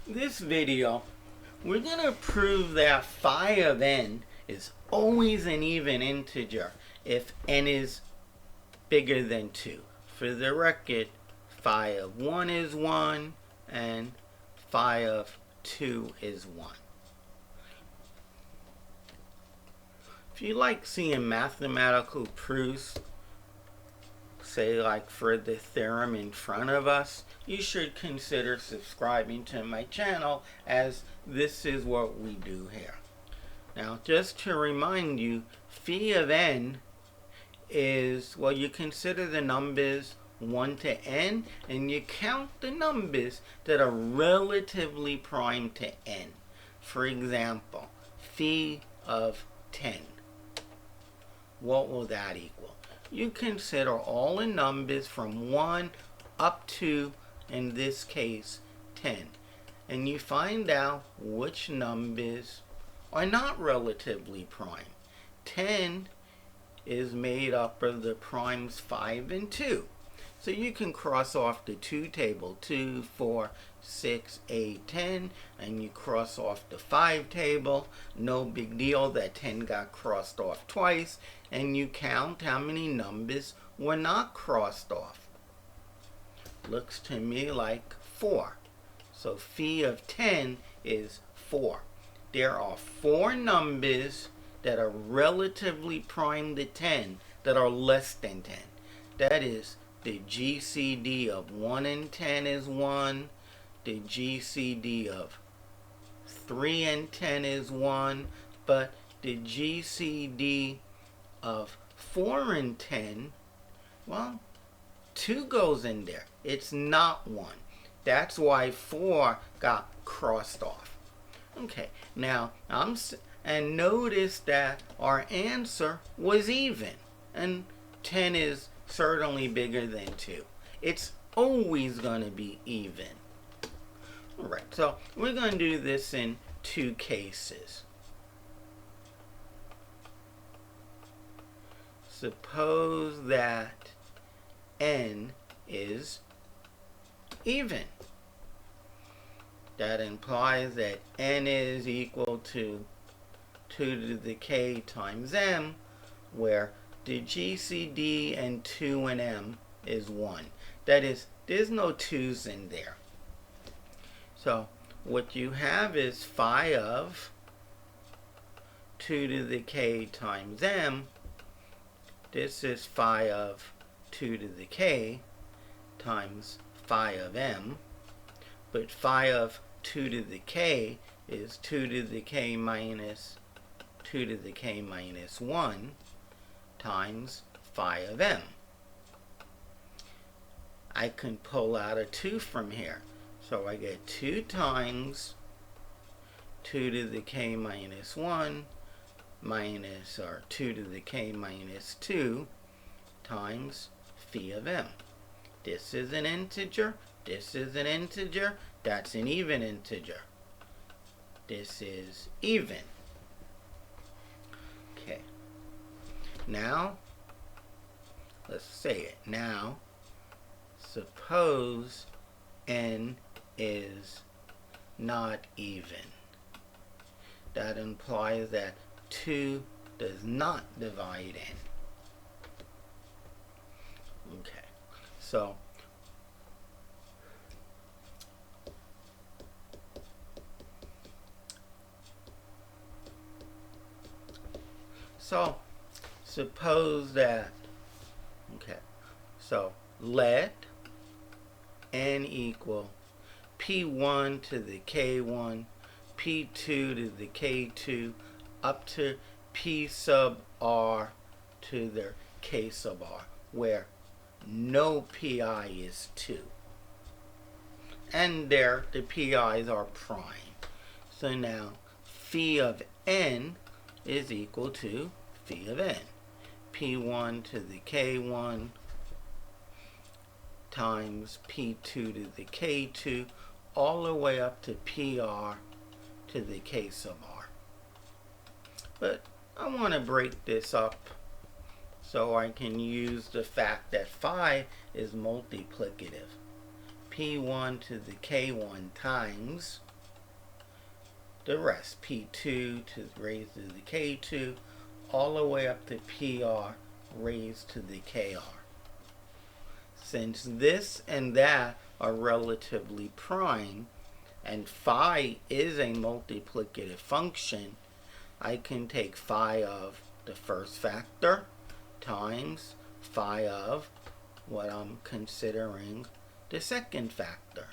This video, we're going to prove that phi of n is always an even integer if n is bigger than 2. For the record, phi of 1 is 1 and phi of 2 is 1. If you like seeing mathematical proofs, say like for the theorem in front of us, you should consider subscribing to my channel, as this is what we do here. Now, just to remind you, phi of n is, well, you consider the numbers 1 to n, and you count the numbers that are relatively prime to n. For example, phi of 10. What will that equal? You consider all the numbers from 1 up to, in this case, 10. And you find out which numbers are not relatively prime. 10 is made up of the primes 5 and 2. So you can cross off the 2 table, 2, 4, 6, 8, 10, and you cross off the 5 table. No big deal that 10 got crossed off twice, and you count how many numbers were not crossed off. Looks to me like 4. So phi of 10 is 4. There are 4 numbers that are relatively prime to 10 that are less than 10. That is, the GCD of 1 and 10 is 1. The GCD of 3 and 10 is 1. But the GCD of 4 and 10, well, 2 goes in there. It's not 1. That's why 4 got crossed off. Okay, now, and notice that our answer was even. And 10 is certainly bigger than 2. It's always going to be even. Alright, so we're going to do this in 2 cases. Suppose that n is even. That implies that n is equal to 2 to the k times m, where the GCD and 2 and m is 1. That is, there's no 2's in there. So what you have is phi of 2 to the k times m. This is phi of 2 to the k times phi of m. But phi of 2 to the k is 2 to the k minus 2 to the k minus 1 times phi of m. I can pull out a 2 from here. So I get 2 times 2 to the k minus 1 minus, or 2 to the k minus 2 times phi of m. This is an integer. This is an integer. That's an even integer. This is even. Okay. Now, let's say it. Now, suppose n is not even. That implies that 2 does not divide n. Okay. So, suppose that, okay, so let n equal p1 to the k1, p2 to the k2, up to p sub r to the k sub r, where no pi is 2. And there, the pi's are prime. So now, phi of n is equal to phi of n. p1 to the k1 times p2 to the k2, all the way up to pr to the k sub r. But I want to break this up so I can use the fact that phi is multiplicative. P1 to the K1 times the rest. P2 to raised to the K2 all the way up to PR raised to the KR. Since this and that are relatively prime, and phi is a multiplicative function, I can take phi of the first factor times phi of what I'm considering the second factor.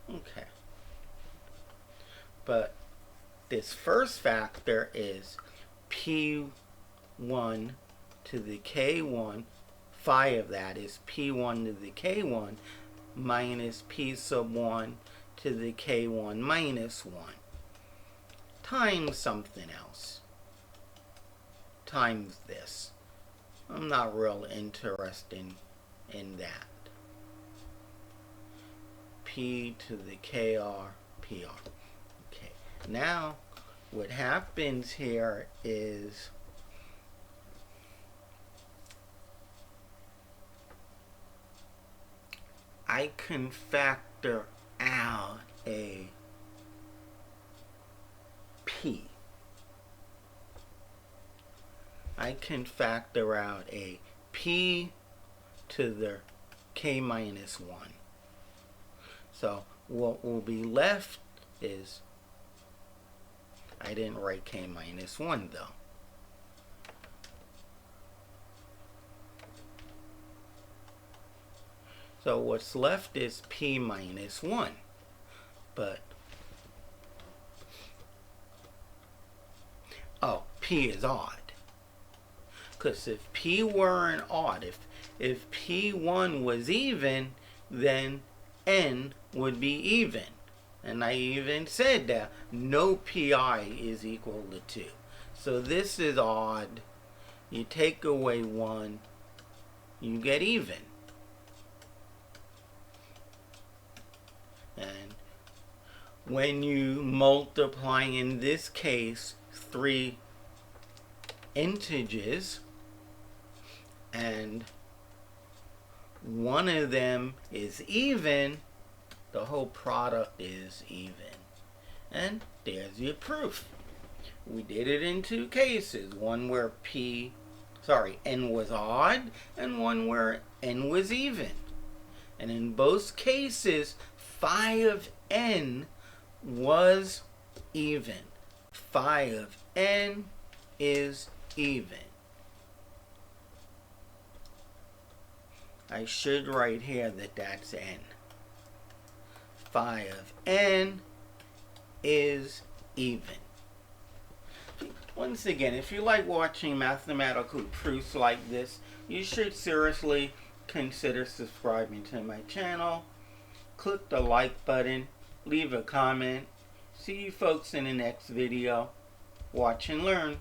Okay. But this first factor is P1 to the K1. Phi of that is P1 to the K1 minus P sub 1 to the K1 minus 1 times something else. Times this. I'm not real interested in that. P to the KR, PR. Okay. Now, what happens here is I can factor out a P. I can factor out a P to the K minus 1. So what will be left is, I didn't write K minus 1 though. So what's left is P minus 1. But, oh, P is odd. Because if P weren't odd, if P1 was even, then N would be even. And I even said that no PI is equal to 2. So this is odd. You take away 1, you get even. And when you multiply, in this case, 3 integers, and one of them is even, the whole product is even. And there's your proof. We did it in 2 cases. One where N was odd, and one where N was even. And in both cases, phi of N was even. Phi of N is even. I should write here that that's N. Phi of N is even. Once again, if you like watching mathematical proofs like this, you should seriously consider subscribing to my channel. Click the like button, leave a comment. See you folks in the next video. Watch and learn.